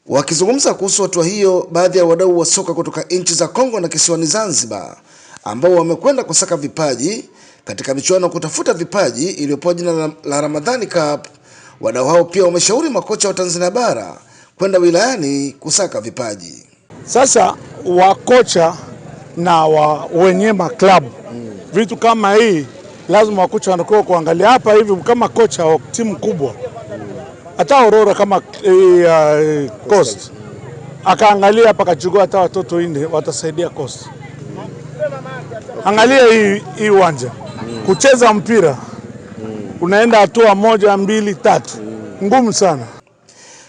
Wakizungumza kuhusu hatua hiyo, baadhi ya wadau wa soka kutoka nchi za Kongo na kisiwani Zanzibar ambao wamekwenda kusaka vipaji katika michuano kutafuta vipaji iliyopewa jina la Ramadhani Cup, wadau hao pia wameshauri makocha wa Tanzania bara kwenda wilayani kusaka vipaji. Sasa wakocha na wenye maklabu vitu kama hii lazima wakocha wanakuwa kuangalia hapa hivi. Kama kocha wa timu kubwa hata Aurora kama Coast akaangalia hapa kachukua hata watoto inde watasaidia Coast. Angalia hii uwanja kucheza mpira unaenda hatua 1, 2, 3 ngumu sana.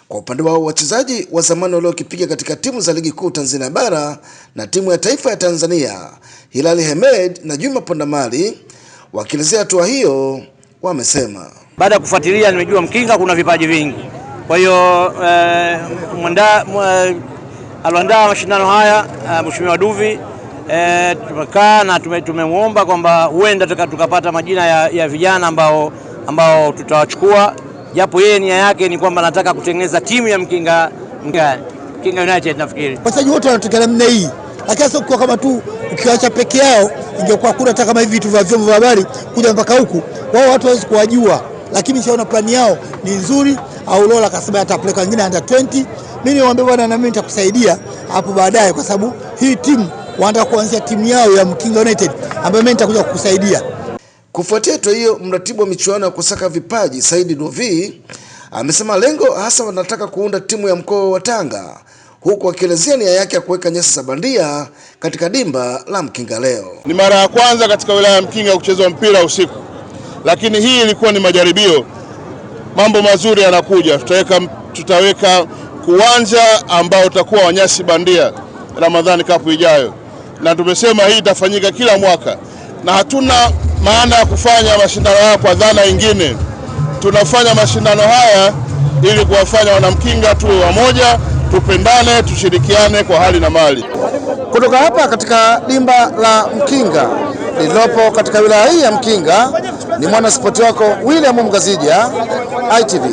Kwa upande wao, wachezaji wa zamani waliokipiga katika timu za ligi kuu Tanzania bara na timu ya taifa ya Tanzania, Hilali Hemed na Juma Pondamali, wakielezea hatua hiyo, wamesema baada ya kufuatilia nimejua Mkinga kuna vipaji vingi. Kwa hiyo aliandaa mashindano haya Mheshimiwa Duvi, tumekaa na tumemwomba kwamba huenda tukapata majina ya vijana ambao tutawachukua, japo yeye nia yake ni kwamba anataka kutengeneza timu ya Mkinga United. Nafikiri wachezaji wote wanatokea namna hii, lakini sio kama tu ukiacha peke yao, ingekuwa kuna hata kama hivi vitu vya vyombo vya habari kuja mpaka huku, wao watu hawezi kuwajua, lakini shaona plani yao ni nzuri. Au Lola akasema atapeleka wengine under 20. Mimi niwaambia bwana, na mimi nitakusaidia hapo baadaye, kwa sababu hii timu wanataka kuanzia timu yao ya Mkinga United ambayo mimi nitakuja kukusaidia. Kufuatia hatua hiyo, mratibu wa michuano ya kusaka vipaji Saidi Novi amesema lengo hasa wanataka kuunda timu ya mkoa wa Tanga, huku akielezea nia yake ya kuweka nyasi za bandia katika dimba la Mkinga leo. Ni mara ya kwanza katika wilaya ya Mkinga kuchezwa mpira usiku, lakini hii ilikuwa ni majaribio. Mambo mazuri yanakuja, tutaweka uwanja ambao utakuwa wa nyasi bandia Ramadhani Cup ijayo, na tumesema hii itafanyika kila mwaka, na hatuna maana ya kufanya mashindano haya kwa dhana nyingine. Tunafanya mashindano haya ili kuwafanya wanamkinga tuwe wamoja, tupendane, tushirikiane kwa hali na mali. Kutoka hapa katika dimba la Mkinga lililopo katika wilaya hii ya Mkinga, ni mwanaspoti wako William Mgazija, ITV.